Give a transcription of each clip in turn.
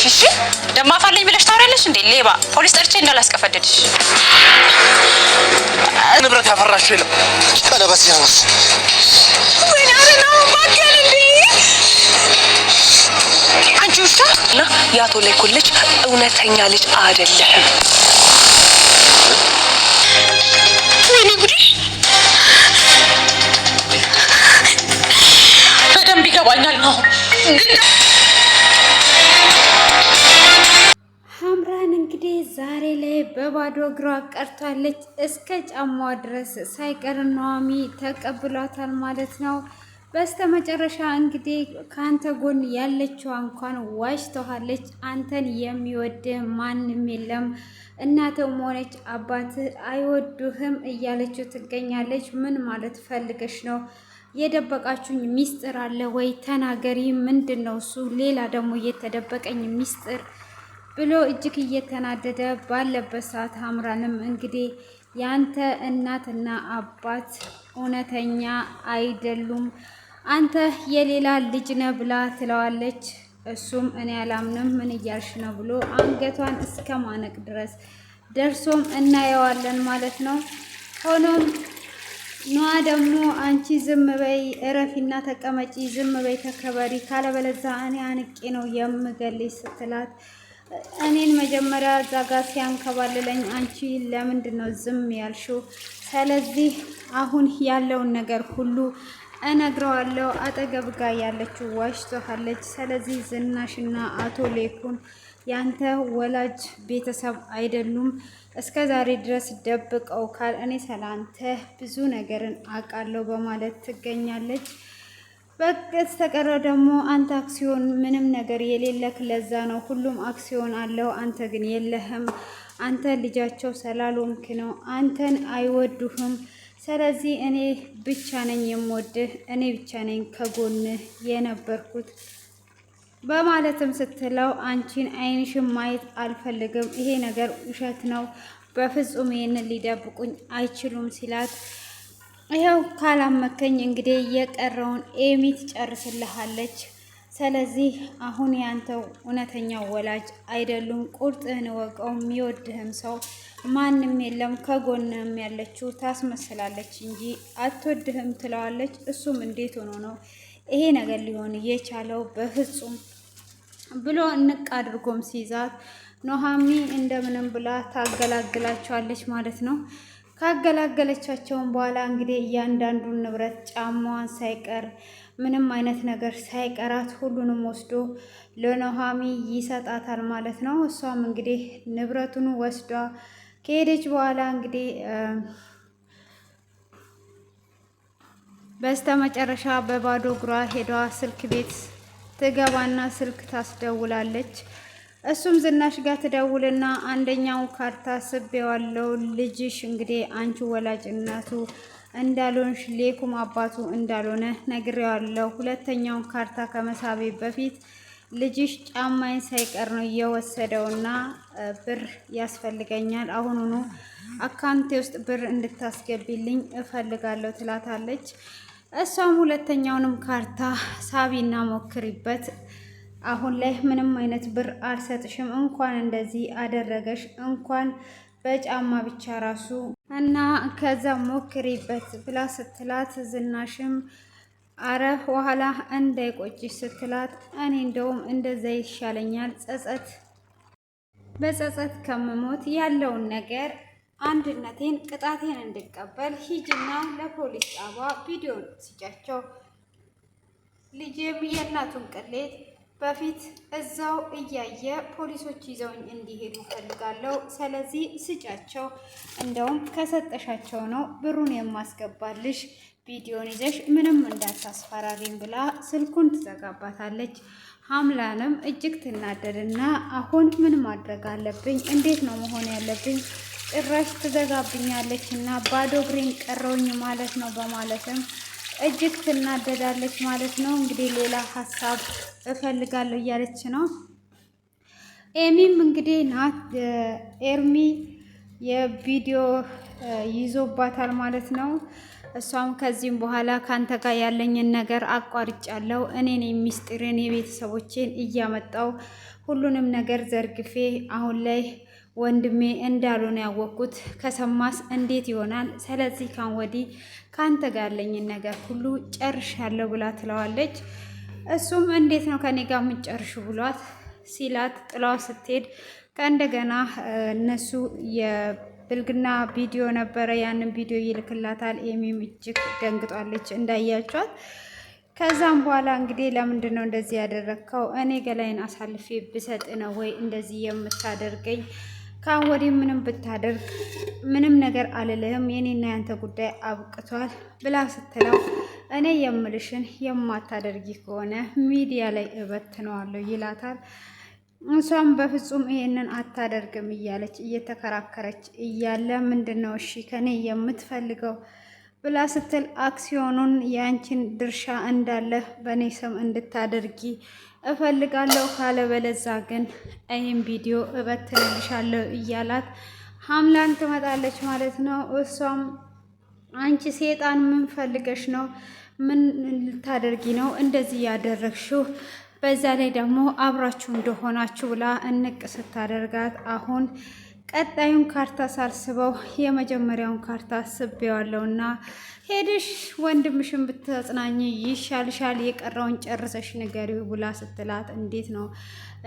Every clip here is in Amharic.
እሺ ደማፋልኝ ብለሽ ታወሪያለሽ እንዴ? ሌባ ፖሊስ ጠርቼ እንዳላስቀፈደድሽ። ንብረት ያፈራሽው የለም ቀለበት ያውስ ምን አረናው ማከል እንዴ? አንቺ ውሻ እና ያቶ ላይ ኮሌጅ እውነተኛ ልጅ አይደለም። ወይኔ ጉዲ! በደንብ ይገባኛል ነው ሐምራን እንግዲህ ዛሬ ላይ በባዶ እግሯ ቀርታለች። እስከ ጫማዋ ድረስ ሳይቀር ኑሃሚ ተቀብሏታል ማለት ነው። በስተመጨረሻ እንግዲህ ከአንተ ጎን ያለችው እንኳን ዋሽተዋለች። አንተን የሚወድህ ማንም የለም፣ እናትም ሆነች አባትህ አይወዱህም እያለችው ትገኛለች። ምን ማለት ፈልገሽ ነው? የደበቃችሁኝ ሚስጥር አለ ወይ? ተናገሪ። ምንድን ነው እሱ? ሌላ ደግሞ እየተደበቀኝ ሚስጥር ብሎ እጅግ እየተናደደ ባለበት ሰዓት ሐምራንም እንግዲህ ያንተ እናትና አባት እውነተኛ አይደሉም፣ አንተ የሌላ ልጅ ነህ ብላ ትለዋለች። እሱም እኔ አላምንም ምን እያልሽ ነው ብሎ አንገቷን እስከ ማነቅ ድረስ ደርሶም እናየዋለን ማለት ነው። ሆኖም ኑሃ ደግሞ አንቺ ዝም በይ እረፊና ተቀመጪ፣ ዝም በይ ተከበሪ፣ ካለበለዚያ እኔ አንቄ ነው የምገልሽ ስትላት እኔን መጀመሪያ እዛ ጋር ሲያንከባልለኝ አንቺ ለምንድን ነው ዝም ያልሽው? ስለዚህ አሁን ያለውን ነገር ሁሉ እነግረዋለሁ። አጠገብ ጋር ያለችው ዋሽቶሃለች። ስለዚህ ዝናሽና አቶ ሌኩን ያንተ ወላጅ ቤተሰብ አይደሉም፣ እስከ ዛሬ ድረስ ደብቀው ካል እኔ ስላንተ ብዙ ነገርን አውቃለሁ በማለት ትገኛለች። በስተቀረ ደግሞ አንተ አክሲዮን ምንም ነገር የሌለክ ለዛ ነው፣ ሁሉም አክሲዮን አለው አንተ ግን የለህም። አንተ ልጃቸው ስላልሆንክ ነው፣ አንተን አይወዱህም። ስለዚህ እኔ ብቻ ነኝ የምወድህ፣ እኔ ብቻ ነኝ ከጎንህ የነበርኩት በማለትም ስትለው አንቺን አይንሽን ማየት አልፈልግም፣ ይሄ ነገር ውሸት ነው፣ በፍጹም ይሄንን ሊደብቁኝ አይችሉም ሲላት ይኸው ካላመከኝ እንግዲህ የቀረውን ኤሚ ትጨርስልሃለች። ስለዚህ አሁን ያንተው እውነተኛው ወላጅ አይደሉም፣ ቁርጥህን ወቀው፣ የሚወድህም ሰው ማንም የለም፣ ከጎንህም ያለችው ታስመስላለች እንጂ አትወድህም ትለዋለች። እሱም እንዴት ሆኖ ነው ይሄ ነገር ሊሆን የቻለው? በፍጹም ብሎ እንቅ አድርጎም ሲይዛት ኑሃሚ እንደምንም ብላ ታገላግላቸዋለች ማለት ነው። ካገላገለቻቸውን በኋላ እንግዲህ እያንዳንዱን ንብረት ጫማዋን ሳይቀር ምንም አይነት ነገር ሳይቀራት ሁሉንም ወስዶ ለኑሃሚ ይሰጣታል ማለት ነው። እሷም እንግዲህ ንብረቱን ወስዷ ከሄደች በኋላ እንግዲህ በስተመጨረሻ በባዶ እግሯ ሄዷ ስልክ ቤት ትገባና ስልክ ታስደውላለች። እሱም ዝናሽ ጋር ትደውልና አንደኛው ካርታ ስቤዋለው ልጅሽ እንግዲህ አንቺ ወላጅ እናቱ እንዳልሆንሽ ሌኩም አባቱ እንዳልሆነ ነግሬዋለሁ። ሁለተኛውን ካርታ ከመሳቤ በፊት ልጅሽ ጫማዬን ሳይቀር ነው የወሰደውና ብር ያስፈልገኛል፣ አሁኑኑ አካውንቴ ውስጥ ብር እንድታስገቢልኝ እፈልጋለሁ ትላታለች። እሷም ሁለተኛውንም ካርታ ሳቢና ሞክሪበት፣ አሁን ላይ ምንም አይነት ብር አልሰጥሽም፣ እንኳን እንደዚህ አደረገሽ እንኳን በጫማ ብቻ ራሱ እና ከዛ ሞክሪበት ብላ ስትላት ዝናሽም አረ በኋላ እንዳይቆጭሽ ስትላት እኔ እንደውም እንደዛ ይሻለኛል፣ በጸጸት ከመሞት ያለውን ነገር አንድነቴን ቅጣቴን እንድቀበል ሂጅና ለፖሊስ ጣባ ቪዲዮ ስጫቸው፣ ልጄም የእናቱን ቅሌት በፊት እዛው እያየ ፖሊሶች ይዘውኝ እንዲሄዱ ፈልጋለሁ። ስለዚህ ስጫቸው፣ እንደውም ከሰጠሻቸው ነው ብሩን የማስገባልሽ፣ ቪዲዮን ይዘሽ ምንም እንዳታስፈራሪኝ ብላ ስልኩን ትዘጋባታለች። ሐምላንም እጅግ ትናደድና አሁን ምን ማድረግ አለብኝ? እንዴት ነው መሆን ያለብኝ? ጭራሽ ትዘጋብኛለች እና ባዶ እግሬን ቀረውኝ ማለት ነው በማለትም እጅግ ትናደዳለች ማለት ነው። እንግዲህ ሌላ ሀሳብ እፈልጋለሁ እያለች ነው። ኤሚም እንግዲህ ናት ኤርሚ የቪዲዮ ይዞባታል ማለት ነው። እሷም ከዚህም በኋላ ካንተ ጋር ያለኝን ነገር አቋርጫለሁ፣ እኔን ሚስጥሬን የቤተሰቦቼን እያመጣው ሁሉንም ነገር ዘርግፌ አሁን ላይ ወንድሜ እንዳልሆነ ያወቅኩት ከሰማስ እንዴት ይሆናል? ስለዚህ ካን ወዲህ ካንተ ጋር ያለኝን ነገር ሁሉ ጨርሻለሁ ብላ ትለዋለች። እሱም እንዴት ነው ከኔ ጋር የምትጨርሹ ብሏት ሲላት ጥላዋ ስትሄድ ከእንደገና እነሱ የብልግና ቪዲዮ ነበረ፣ ያንን ቪዲዮ ይልክላታል። ኤሚም እጅግ ደንግጧለች እንዳያቸዋት። ከዛም በኋላ እንግዲህ ለምንድን ነው እንደዚህ ያደረግከው? እኔ ገላይን አሳልፌ ብሰጥ ነው ወይ እንደዚህ የምታደርገኝ? ካሁን ወዲህ ምንም ብታደርግ ምንም ነገር አልልህም፣ የኔና ያንተ ጉዳይ አብቅቷል ብላ ስትለው እኔ የምልሽን የማታደርጊ ከሆነ ሚዲያ ላይ እበትነዋለሁ ይላታል። እሷም በፍጹም ይሄንን አታደርግም እያለች እየተከራከረች እያለ ምንድን ነው እሺ ከኔ የምትፈልገው ብላ ስትል አክሲዮኑን የአንቺን ድርሻ እንዳለ በእኔ ስም እንድታደርጊ እፈልጋለሁ፣ ካለበለዛ ግን ይህን ቪዲዮ እበትንልሻለሁ እያላት ሀምላን ትመጣለች ማለት ነው። እሷም አንቺ ሴጣን ምን ፈልገሽ ነው? ምን ልታደርጊ ነው እንደዚህ ያደረግሽው? በዛ ላይ ደግሞ አብራችሁ እንደሆናችሁ ብላ እንቅ ስታደርጋት አሁን ቀጣዩን ካርታ ሳልስበው የመጀመሪያውን ካርታ ስቤዋለሁና ሄድሽ ወንድምሽን ብትጽናኝ ይሻልሻል፣ የቀረውን ጨርሰሽ ንገሪው ብላ ስትላት እንዴት ነው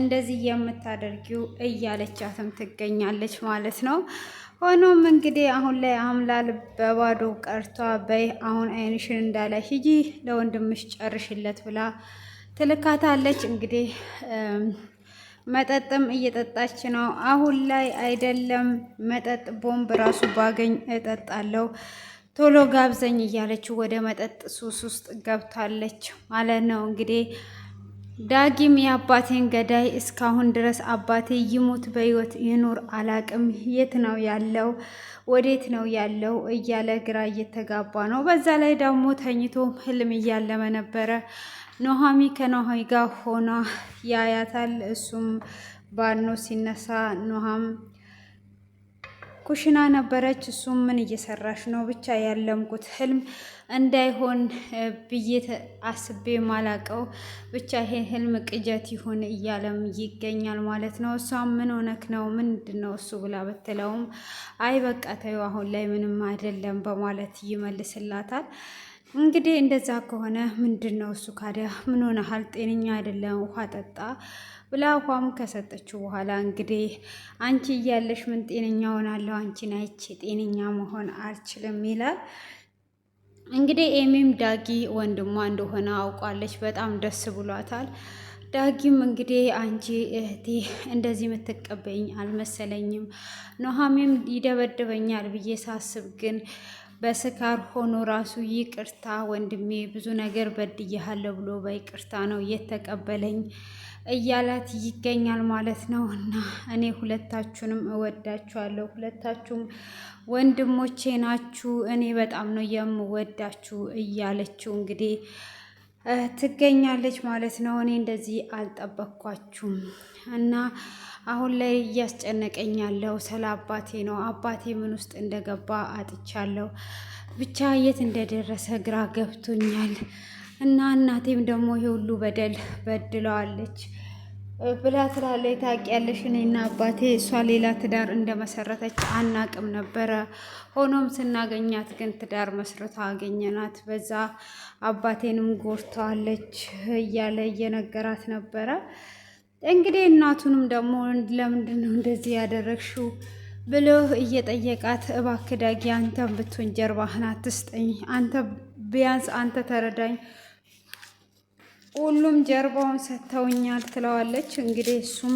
እንደዚህ የምታደርጊው እያለቻትም ትገኛለች ማለት ነው። ሆኖም እንግዲህ አሁን ላይ አምላል በባዶ ቀርቷ በይ አሁን አይንሽን እንዳላይ ሂጂ ለወንድምሽ ጨርሽለት ብላ ትልካታለች። እንግዲህ መጠጥም እየጠጣች ነው አሁን ላይ አይደለም መጠጥ ቦምብ ራሱ ባገኝ እጠጣለሁ፣ ቶሎ ጋብዘኝ እያለች ወደ መጠጥ ሱስ ውስጥ ገብታለች ማለት ነው። እንግዲህ ዳጊም የአባቴን ገዳይ እስካሁን ድረስ አባቴ ይሙት በህይወት ይኑር አላቅም፣ የት ነው ያለው ወዴት ነው ያለው እያለ ግራ እየተጋባ ነው። በዛ ላይ ደግሞ ተኝቶ ህልም እያለመ ነበረ። ኑሃሚ ከኑሃሚ ጋር ሆና ያያታል። እሱም ባኖ ሲነሳ ኑሃም ኩሽና ነበረች። እሱም ምን እየሰራሽ ነው? ብቻ ያለምኩት ህልም እንዳይሆን ብዬ አስቤ ማላቀው ብቻ ይሄ ህልም ቅጀት ይሁን እያለም ይገኛል ማለት ነው። እሷም ምን ሆነክ ነው ምንድን ነው እሱ ብላ ብትለውም አይ በቃ ተይው አሁን ላይ ምንም አይደለም በማለት ይመልስላታል። እንግዲህ እንደዛ ከሆነ ምንድን ነው እሱ ካዲያ ምን ሆነሃል? ጤነኛ አይደለም ውሃ ጠጣ ብላ ውሃም ከሰጠችው በኋላ እንግዲህ አንቺ እያለሽ ምን ጤነኛ ሆናለሁ? አንቺን አይቼ ጤነኛ መሆን አልችልም ይላል። እንግዲህ ኤሚም ዳጊ ወንድሟ እንደሆነ አውቋለች። በጣም ደስ ብሏታል። ዳጊም እንግዲህ አንቺ እህቴ እንደዚህ የምትቀበይኝ አልመሰለኝም፣ ኑሃሚም ይደበድበኛል ብዬ ሳስብ ግን በስካር ሆኖ ራሱ ይቅርታ ወንድሜ ብዙ ነገር በድያለሁ ብሎ በይቅርታ ነው የተቀበለኝ እያላት ይገኛል ማለት ነው። እና እኔ ሁለታችሁንም እወዳችኋለሁ፣ ሁለታችሁም ወንድሞቼ ናችሁ፣ እኔ በጣም ነው የምወዳችሁ እያለችው እንግዲህ ትገኛለች ማለት ነው። እኔ እንደዚህ አልጠበቅኳችሁም እና አሁን ላይ እያስጨነቀኝ ያለው ስለ አባቴ ነው። አባቴ ምን ውስጥ እንደገባ አጥቻለሁ፣ ብቻ የት እንደደረሰ ግራ ገብቶኛል እና እናቴም ደግሞ የሁሉ በደል በድለዋለች ብላ ትላለች። ታውቂያለሽ እኔና አባቴ እሷ ሌላ ትዳር እንደመሰረተች አናቅም ነበረ። ሆኖም ስናገኛት ግን ትዳር መስረታ አገኘናት። በዛ አባቴንም ጎርተዋለች እያለ እየነገራት ነበረ። እንግዲህ እናቱንም ደግሞ ለምንድን ነው እንደዚህ ያደረግሽው ብሎ እየጠየቃት እባክህ ዳጊ አንተም ብትሆን ጀርባህን አትስጠኝ፣ አንተ ቢያንስ አንተ ተረዳኝ፣ ሁሉም ጀርባውን ሰጥተውኛል ትለዋለች። እንግዲህ እሱም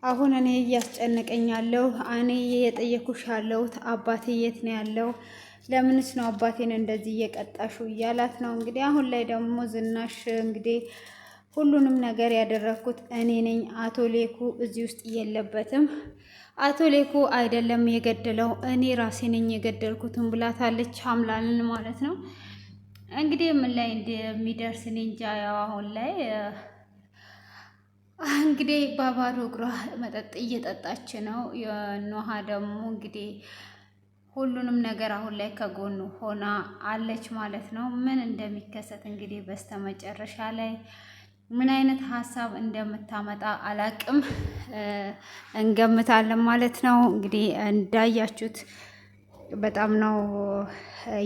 አሁን እኔ እያስጨነቀኝ ያለው እኔ የጠየኩሽ ያለሁት አባቴ የት ነው ያለው? ለምንስ ነው አባቴን እንደዚህ እየቀጣሹ እያላት ነው። እንግዲህ አሁን ላይ ደግሞ ዝናሽ እንግዲህ ሁሉንም ነገር ያደረኩት እኔ ነኝ፣ አቶ ሌኩ እዚህ ውስጥ የለበትም፣ አቶ ሌኩ አይደለም የገደለው እኔ ራሴ ነኝ የገደልኩትም ብላታለች። ሀምላልን ማለት ነው። እንግዲህ ምን ላይ እንደሚደርስ እኔ እንጃ። ያው አሁን ላይ እንግዲህ በባዶ እግሯ መጠጥ እየጠጣች ነው። የኖሃ ደግሞ እንግዲህ ሁሉንም ነገር አሁን ላይ ከጎኑ ሆና አለች ማለት ነው። ምን እንደሚከሰት እንግዲህ በስተመጨረሻ ላይ ምን አይነት ሀሳብ እንደምታመጣ አላቅም። እንገምታለን ማለት ነው። እንግዲህ እንዳያችሁት በጣም ነው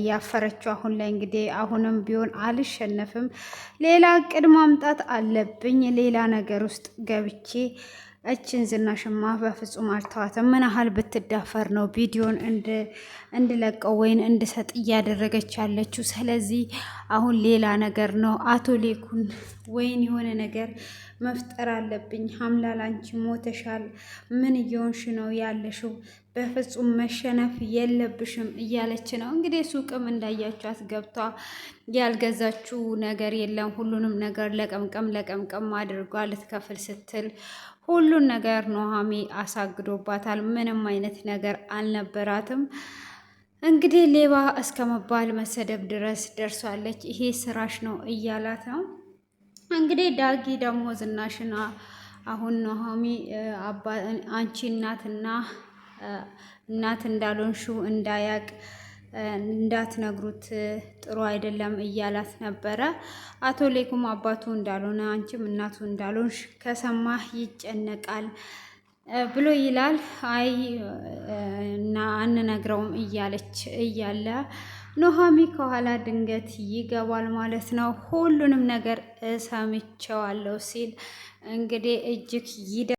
ያፈረችው። አሁን ላይ እንግዲህ አሁንም ቢሆን አልሸነፍም፣ ሌላ እቅድ ማምጣት አለብኝ፣ ሌላ ነገር ውስጥ ገብቼ እችን ዝናሽማ በፍጹም አልተዋትም። ምን ያህል ብትዳፈር ነው ቪዲዮን እንድለቀው ወይን እንድሰጥ እያደረገች ያለችው? ስለዚህ አሁን ሌላ ነገር ነው። አቶ ሌኩን ወይን የሆነ ነገር መፍጠር አለብኝ። ሀምላል አንቺ ሞተሻል፣ ምን እየሆንሽ ነው ያለሽው? በፍጹም መሸነፍ የለብሽም እያለች ነው እንግዲህ። ሱቅም እንዳያችኋት ገብቷ ያልገዛችው ነገር የለም። ሁሉንም ነገር ለቀምቀም አድርጓ ልትከፍል ስትል ሁሉን ነገር ኑሃሚ አሳግዶባታል። ምንም አይነት ነገር አልነበራትም። እንግዲህ ሌባ እስከ መባል መሰደብ ድረስ ደርሷለች። ይሄ ስራሽ ነው እያላት ነው እንግዲህ። ዳጊ ደግሞ ዝናሽና አሁን ኑሃሚ አንቺ እናት እንዳልሆንሽው እንዳያቅ እንዳትነግሩት ጥሩ አይደለም እያላት ነበረ። አቶ ሌኩም አባቱ እንዳልሆነ አንቺም እናቱ እንዳልሆንሽ ከሰማህ ይጨነቃል ብሎ ይላል። አይ እና አንነግረውም እያለች እያለ ኑሃሚ ከኋላ ድንገት ይገባል ማለት ነው። ሁሉንም ነገር እሰምቼዋለሁ ሲል እንግዲህ እጅግ